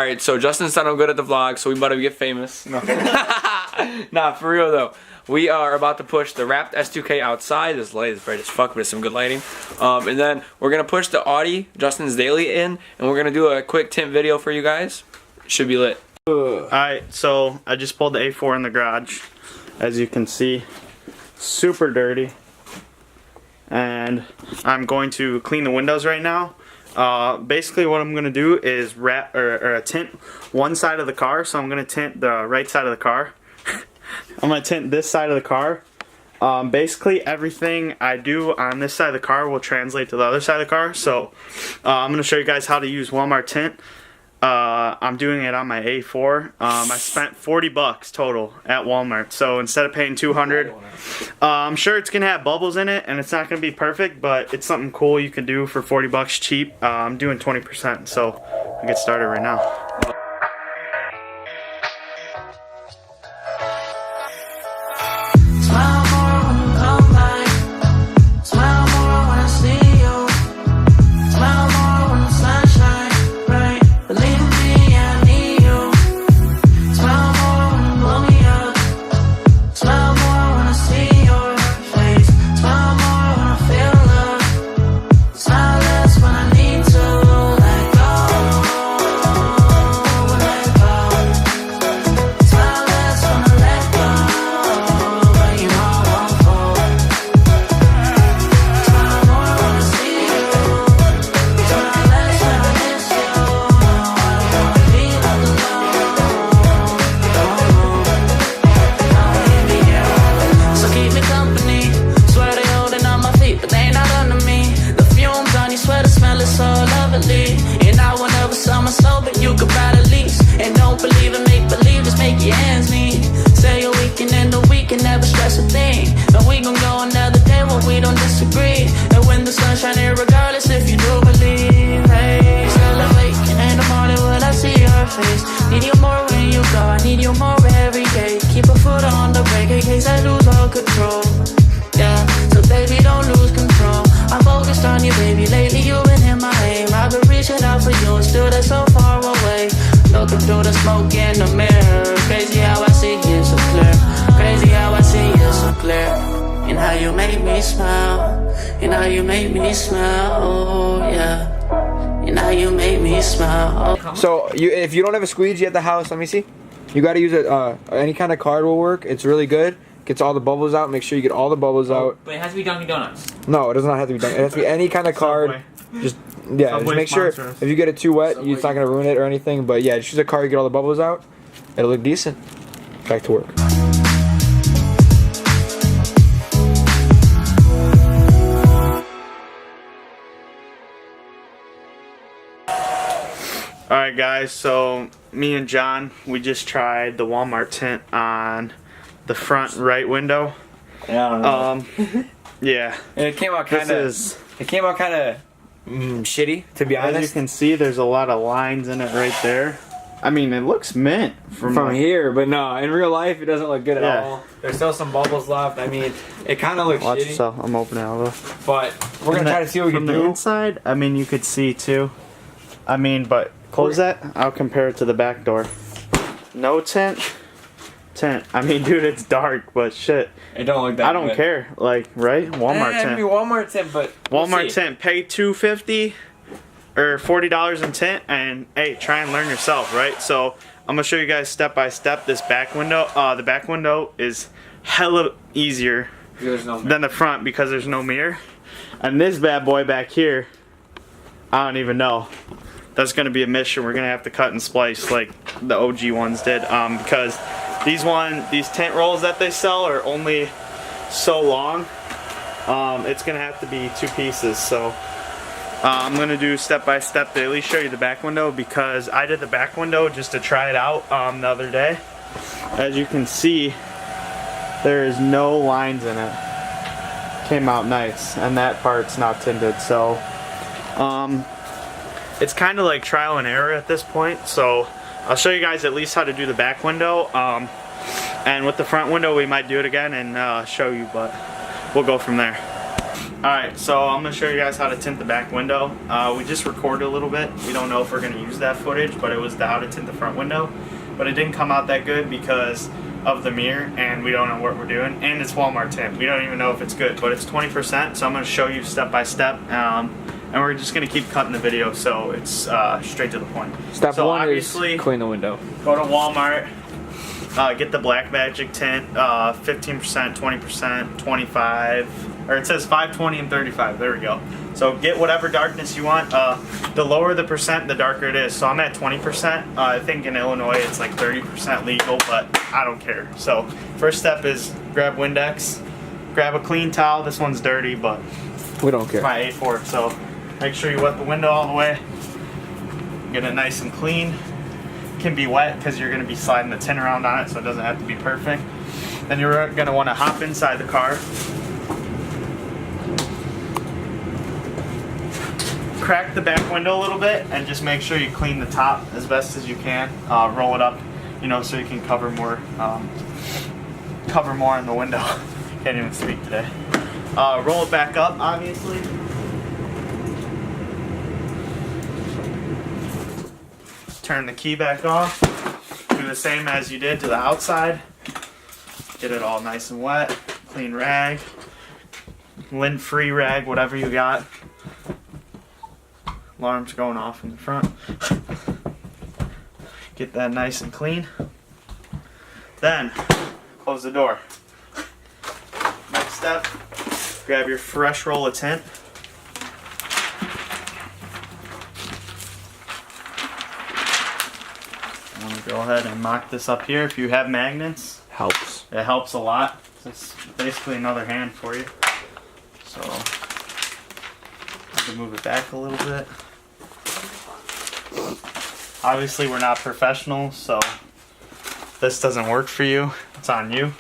Alright, so Justin said I'm good at the vlog, so we about to get famous. No. Nah, for real though. We are about to push the wrapped S2K outside. This light is bright as fuck, but it's some good lighting. And then we're gonna push the Audi, Justin's daily in, and we're gonna do a quick tint video for you guys. Should be lit. Alright, so I just pulled the A4 in the garage. As you can see, super dirty. And I'm going to clean the windows right now. Basically what I'm going to do is wrap or tint one side of the car. So I'm going to tint the right side of the car. I'm going to tint this side of the car. Basically everything I do on this side of the car will translate to the other side of the car. So I'm going to show you guys how to use Walmart tint. I'm doing it on my A4. I spent 40 bucks total at Walmart. So instead of paying 200, I'm sure it's gonna have bubbles in it and it's not gonna be perfect, but it's something cool you can do for 40 bucks cheap. I'm doing 20%, so I'll get started right now. And I will never sell my soul, but you could buy the lease. And don't believe in make believe, just make your ends meet. Say a weekend and a week and never stress a thing. And we gon' go another day when we don't disagree. And when the sun's shining, regardless if you do believe. Hey, still awaken in the morning when I see your face. Need you more when you go, I need you more every day. Keep a foot on the brake in case I lose all control. Yeah, so baby don't lose control. I'm focused on you, baby. Lately you've been in my aim. I've been reaching out for you and still they're so far away. Looking through the smoke in the mirror. Crazy how I see you so clear. Crazy how I see you so clear. And how you make me smile. And how you make me smile. Oh yeah. And how you make me smile. Oh. So if you don't have a squeegee at the house, let me see. You got to use it. Any kind of card will work. It's really good. Gets all the bubbles out. Make sure you get all the bubbles out. But it has to be Dunkin' Donuts. No, it does not have to be Dunkin'. It has to be any kind of card. Just just make sure if you get it too wet, it's not gonna ruin it or anything. But yeah, just use a card. You get all the bubbles out. It'll look decent. Back to work. Alright guys, so me and John, we just tried the Walmart tint on the front right window. Yeah, I don't know. Yeah. And it came out kind of shitty, to be honest. As you can see, there's a lot of lines in it right there. I mean, it looks mint from here, but no, in real life, it doesn't look good at all. There's still some bubbles left. I mean, it kind of looks Watch shitty. yourself. I'm opening it up. But we're gonna try to see what we can do. From the inside, I mean, you could see too. I mean, but close that. I'll compare it to the back door. No tint. I mean, dude, it's dark, but shit. It don't look that good. I don't care. Like, right? Walmart tint. Maybe Walmart tint, but Walmart tint. Pay $250 or $40 in tint, and hey, try and learn yourself, right? So I'm gonna show you guys step by step this back window. The back window is hella easier than the front because there's no mirror. And this bad boy back here, I don't even know. That's gonna be a mission. We're gonna have to cut and splice like the OG ones did, because these tint rolls that they sell are only so long. It's gonna have to be 2 pieces. So I'm gonna do step by step to at least show you the back window, because I did the back window just to try it out the other day. As you can see, there is no lines in it. Came out nice, and that part's not tinted. So it's kind of like trial and error at this point. So I'll show you guys at least how to do the back window, and with the front window we might do it again and show you, but we'll go from there. Alright, so I'm going to show you guys how to tint the back window. We just recorded a little bit. We don't know if we're going to use that footage, but it was how to tint the front window. But it didn't come out that good because of the mirror, and we don't know what we're doing. And it's Walmart tint. We don't even know if it's good, but it's 20%, so I'm going to show you step by step. And we're just going to keep cutting the video so it's straight to the point. Step so one is obviously, clean the window. Go to Walmart. Get the Black Magic tint, 15%, 20%, 25, or it says 5, 20, and 35. There we go. So get whatever darkness you want. The lower the percent, the darker it is. So I'm at 20%. I think in Illinois it's like 30% legal, but I don't care. So first step is grab Windex, grab a clean towel. This one's dirty, but We don't care. it's my A4. So make sure you wet the window all the way. Get it nice and clean. Can be wet because you're going to be sliding the tint around on it, so it doesn't have to be perfect. Then you're going to want to hop inside the car, crack the back window a little bit, and just make sure you clean the top as best as you can. Roll it up, you know, so you can cover more in the window. Can't even speak today. Roll it back up, obviously. Turn the key back off. Do the same as you did to the outside. Get it all nice and wet. Clean rag. Lint-free rag, whatever you got. Alarm's going off in the front. Get that nice and clean. Then, close the door. Next step, grab your fresh roll of tint. Go ahead and mock this up here. If you have magnets, Helps. it helps a lot. It's basically another hand for you. So I can move it back a little bit. Obviously, we're not professionals, so if this doesn't work for you, it's on you.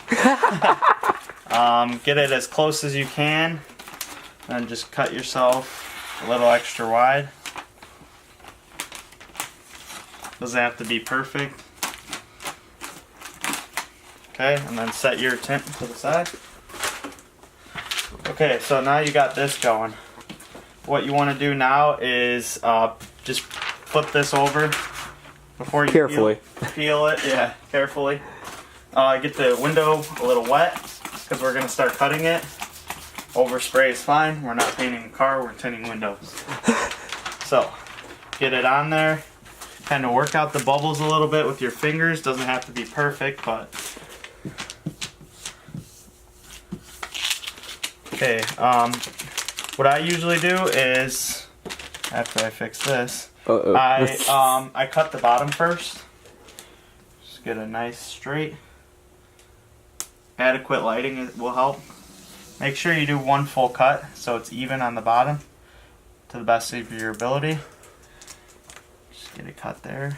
Get it as close as you can, and just cut yourself a little extra wide. Doesn't have to be perfect. Okay, and then set your tint to the side. Okay, so now you got this going. What you want to do now is just flip this over before you Carefully. peel it. Yeah, carefully. Get the window a little wet because we're gonna start cutting it. Overspray is fine. We're not painting a car. We're tinting windows. So get it on there. Kind of work out the bubbles a little bit with your fingers. Doesn't have to be perfect, but okay. What I usually do is after I fix this, I cut the bottom first. Just get a nice straight. Adequate lighting will help. Make sure you do one full cut so it's even on the bottom to the best of your ability. Get it cut there.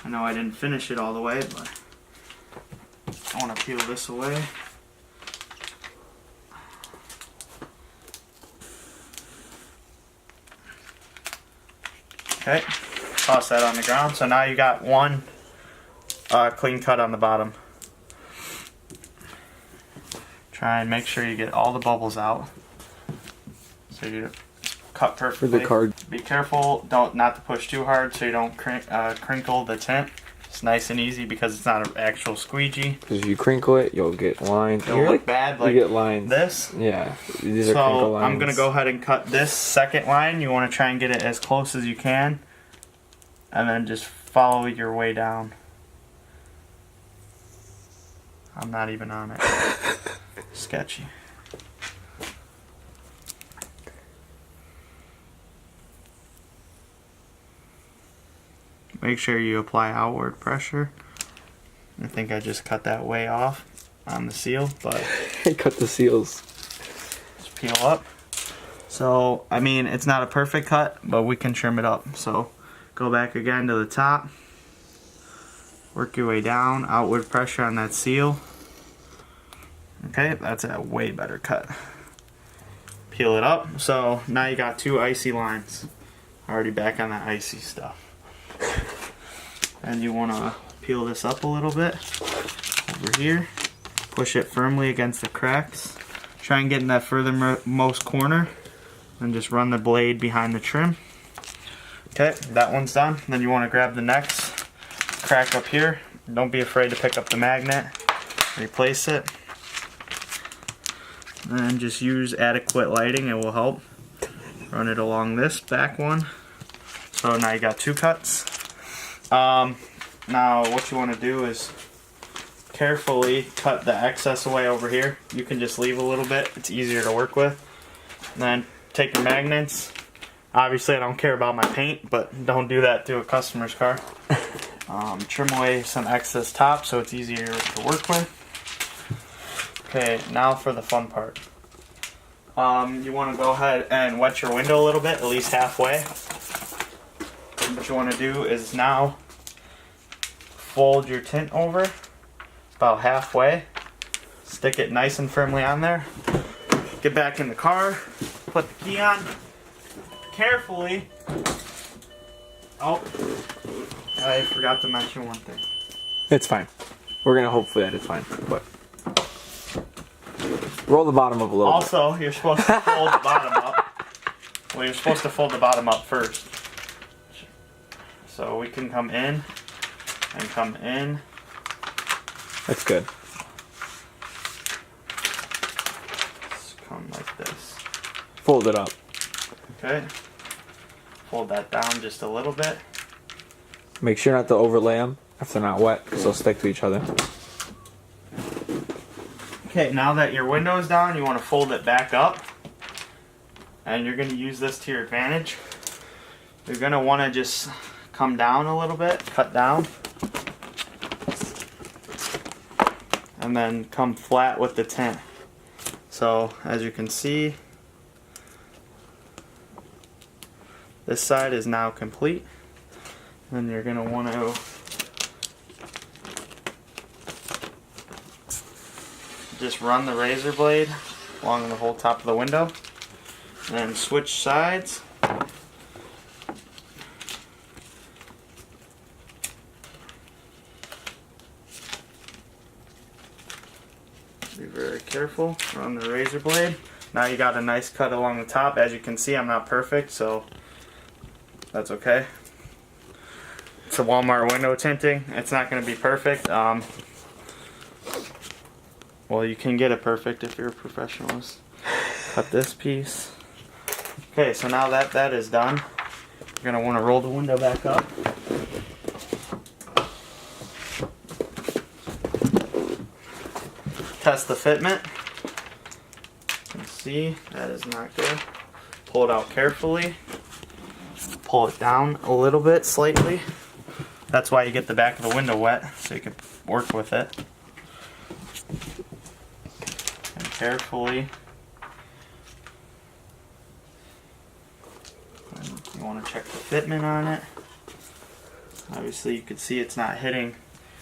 I know I didn't finish it all the way, but I want to peel this away. Okay, toss that on the ground. So now you got one clean cut on the bottom. Try and make sure you get all the bubbles out. So you cut perfectly. For the card. Be careful, not to push too hard so you don't crinkle the tint. It's nice and easy because it's not an actual squeegee. Because if you crinkle it, you'll get lines. It'll look bad like you get lines. this. Yeah, these are crinkle So lines. I'm going to go ahead and cut this second line. You want to try and get it as close as you can. And then just follow your way down. I'm not even on it. Sketchy. Make sure you apply outward pressure. I think I just cut that way off on the seal, but Cut the seals. just peel up. So, I mean, it's not a perfect cut, but we can trim it up. So, go back again to the top. Work your way down, outward pressure on that seal. Okay, that's a way better cut. Peel it up. So, now you got two icy lines. Already back on that icy stuff. And you want to peel this up a little bit over here. Push it firmly against the cracks Try and get in that furthermost corner and just run the blade behind the trim. Okay, that one's done. Then you want to grab the next crack up here. Don't be afraid to pick up the magnet, replace it, and just use adequate lighting. It will help. Run it along this back one. So now you got 2 cuts. Now what you want to do is carefully cut the excess away over here. You can just leave a little bit. It's easier to work with. And then take your magnets. Obviously I don't care about my paint, but don't do that to a customer's car. Trim away some excess top so it's easier to work with. Okay, now for the fun part. You want to go ahead and wet your window a little bit, at least halfway. What you want to do is now fold your tint over about halfway. Stick it nice and firmly on there. Get back in the car, put the key on. Carefully. Oh, I forgot to mention one thing. It's fine. We're gonna hope for that it's fine, but roll the bottom up a little. Also, you're supposed to fold the bottom up. Well, you're supposed to fold the bottom up first. So we can come in and come in. That's good. Just come like this. Fold it up. Okay. Fold that down just a little bit. Make sure not to overlay them if they're not wet, because they'll stick to each other. Okay, now that your window is down, you want to fold it back up. And you're going to use this to your advantage. You're going to want to just come down a little bit, cut down. And then come flat with the tint. So, as you can see, this side is now complete. Then you're going to want to just run the razor blade along the whole top of the window. And then switch sides. Be very careful. Run the razor blade. Now you got a nice cut along the top. As you can see, I'm not perfect, so that's okay. It's a Walmart window tinting. It's not going to be perfect. Well, you can get it perfect if you're a professional. Cut this piece. Okay, so now that that is done, you're going to want to roll the window back up. Test the fitment. You can see that is not good. Pull it out carefully. Pull it down a little bit, slightly. That's why you get the back of the window wet, so you can work with it. And carefully. And you want to check the fitment on it. Obviously, you can see it's not hitting.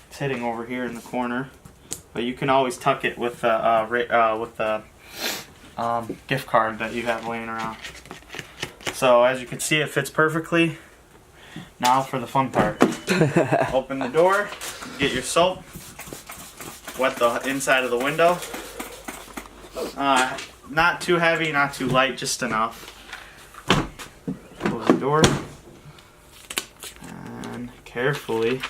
It's hitting over here in the corner, but you can always tuck it with the gift card that you have laying around. So as you can see, it fits perfectly. Now for the fun part. Open the door, get your soap, wet the inside of the window. Not too heavy, not too light, just enough. Close the door and carefully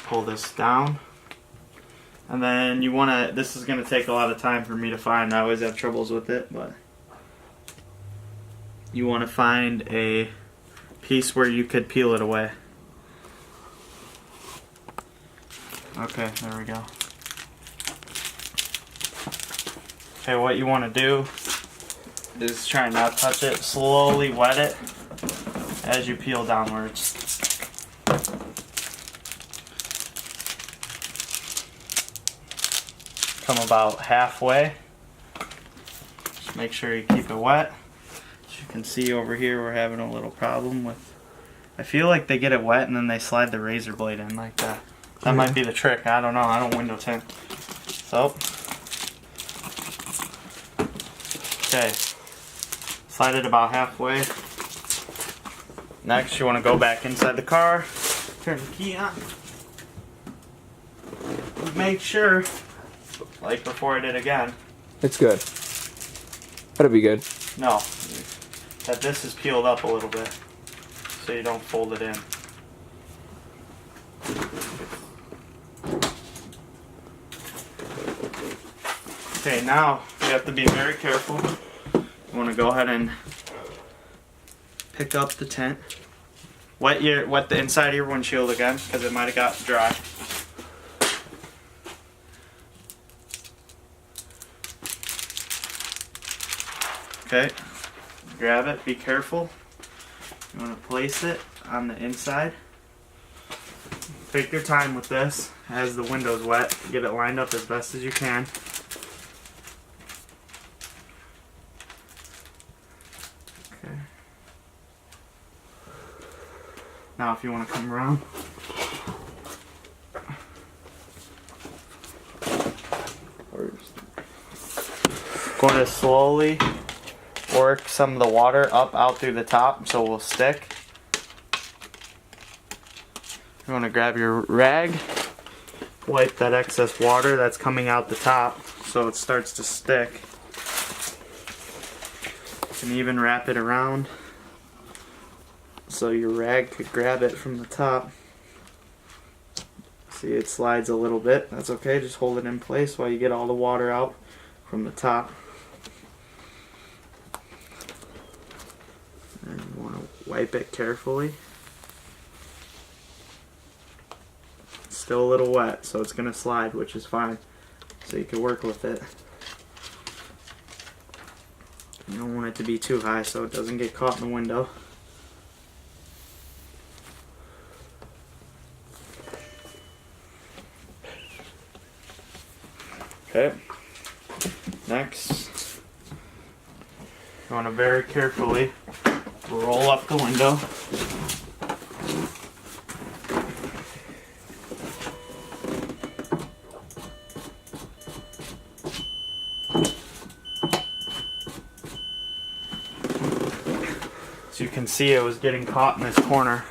pull this down. And then you want to, this is going to take a lot of time for me to find. I always have troubles with it, but you want to find a piece where you could peel it away. Okay, there we go. Okay, what you want to do is try and not touch it. Slowly wet it as you peel downwards. Come about halfway. Just make sure you keep it wet. As you can see over here, we're having a little problem with. I feel like they get it wet and then they slide the razor blade in like that. That might be the trick. I don't know. I don't window tint. So, okay, slide it about halfway. Next, you want to go back inside the car, turn the key on. Make sure, like before I did again, It's good. That'll be good. No, that this is peeled up a little bit, so you don't fold it in. Okay, now you have to be very careful. You want to go ahead and pick up the tint. Wet the inside of your windshield again, because it might have got dry. Okay, grab it, be careful. You want to place it on the inside. Take your time with this as the window's wet. Get it lined up as best as you can. Okay. Now if you want to come around. Going to slowly work some of the water up out through the top so it will stick. You want to grab your rag, wipe that excess water that's coming out the top so it starts to stick. You can even wrap it around so your rag could grab it from the top. See, it slides a little bit. That's okay, just hold it in place while you get all the water out from the top. And you want to wipe it carefully. It's still a little wet, so it's going to slide, which is fine. So you can work with it. You don't want it to be too high so it doesn't get caught in the window. Okay. Next, you want to very carefully roll up the window. So you can see it was getting caught in this corner.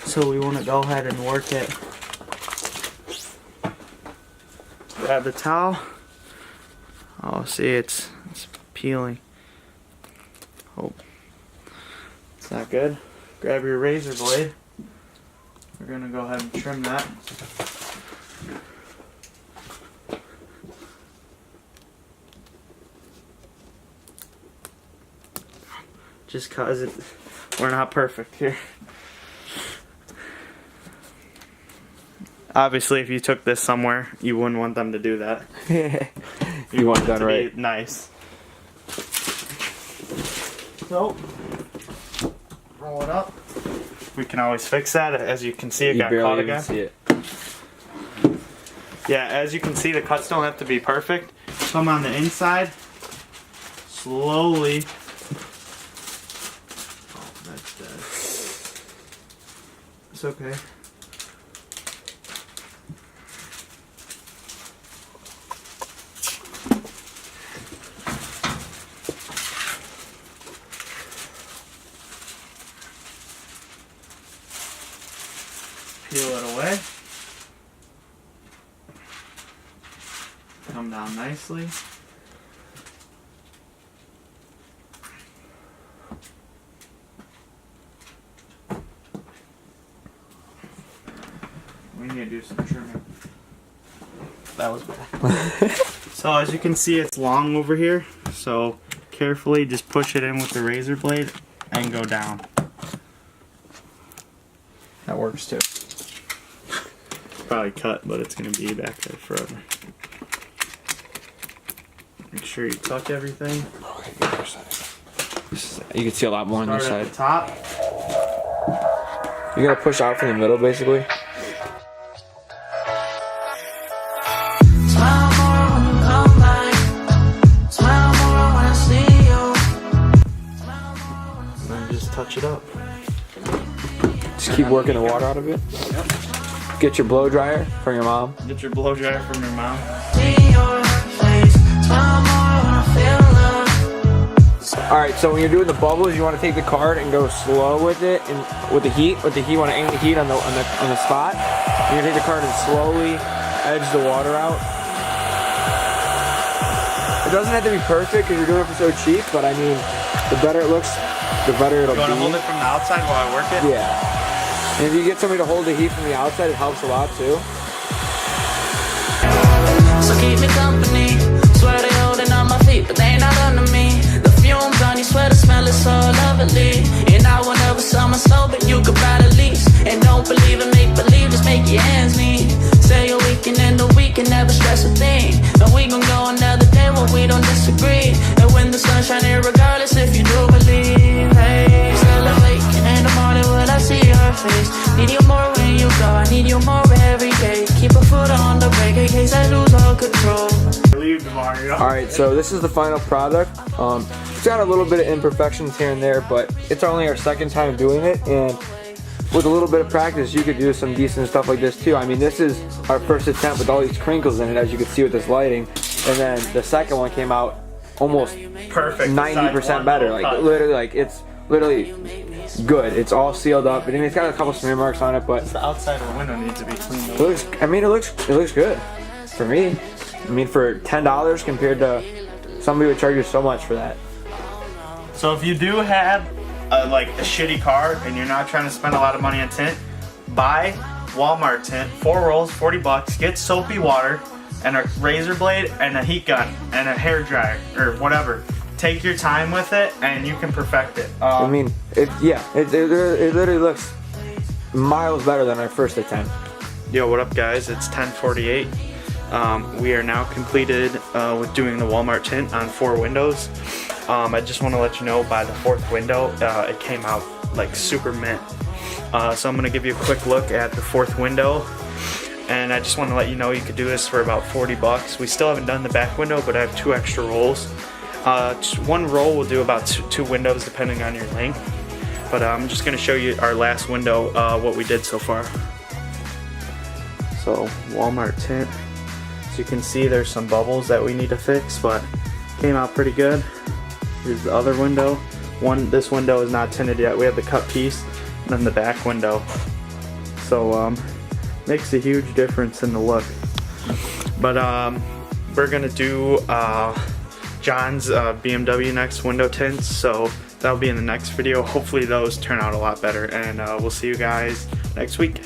So we want to go ahead and work it. Grab the towel. Oh, see, it's peeling. Oh, it's not good. Grab your razor blade. We're gonna go ahead and trim that. Just cause we're not perfect here. Obviously, if you took this somewhere, you wouldn't want them to do that. You want it done to right. Be nice. So, roll it up. We can always fix that. As you can see, it got caught again. See it. Yeah, as you can see, the cuts don't have to be perfect. Come on the inside. Slowly. Oh, that's dead. It's okay. Peel it away. Come down nicely. We need to do some trimming. That was bad. So as you can see, it's long over here. So carefully just push it in with the razor blade and go down. That works too. Probably cut, but it's gonna be back there forever. Make sure you tuck everything. You can see a lot more on this Start at side. the top. You're gonna push out from the middle, basically. Smile more when you come by. Smile more when I see you. Smile more when I see you. And then just touch it up. Just keep working the water out of it. Yep. Get your blow dryer from your mom. Get your blow dryer from your mom. See your face. Smile more when I feel love. All right, so when you're doing the bubbles, you want to take the card and go slow with it, and with the heat. You want to aim the heat on the spot. You're gonna take the card and slowly edge the water out. It doesn't have to be perfect because you're doing it for so cheap, but I mean, the better it looks, the better it'll be. You want to hold it from the outside while I work it? Yeah. And if you get somebody to hold the heat from the outside, it helps a lot too. So keep me company. Swear they holding on my feet, but they not under me. The fumes on you, swear the smell is so lovely. And I will never sell my soul, but you could buy the lease. And don't believe in make believe, just make your ends meet. Say a weekend and a week and never stress a thing. And we gon' go another day when we don't disagree. And when the sun's shining, regardless if you do believe. Hey, still awake, and in the morning when I see your face. Need you more when you go, I need you more every day. Keep a foot on the brake in case I lose all control. Alright, so this is the final product. It's got a little bit of imperfections here and there, but it's only our second time doing it, and with a little bit of practice you could do some decent stuff like this too. I mean, this is our first attempt with all these crinkles in it, as you can see with this lighting, and then the second one came out almost perfect, 90% better. Like literally, like it's literally good. It's all sealed up. I mean, it's got a couple smear marks on it, but the outside of the window needs to be cleaned up. It looks, I mean, it looks good for me. I mean, for $10 compared to somebody would charge you so much for that. So if you do have like a shitty car and you're not trying to spend a lot of money on tint, buy Walmart tint, 4 rolls, 40 bucks. Get soapy water and a razor blade and a heat gun and a hair dryer or whatever. Take your time with it and you can perfect it. I mean, it literally looks miles better than our first attempt. Yo, what up guys? It's 10:48. We are now completed with doing the Walmart tint on 4 windows. I just want to let you know, by the 4th window, it came out like super mint. So I'm going to give you a quick look at the 4th window, and I just want to let you know you could do this for about 40 bucks. We still haven't done the back window, but I have 2 extra rolls. 1 roll will do about 2 windows depending on your length. But I'm just going to show you our last window, what we did so far. So Walmart tint. As you can see, there's some bubbles that we need to fix, but came out pretty good. Here's the other window. This window is not tinted yet. We have the cut piece, and then the back window. So makes a huge difference in the look. But we're gonna do John's BMW next window tints, so that'll be in the next video. Hopefully those turn out a lot better, and we'll see you guys next week.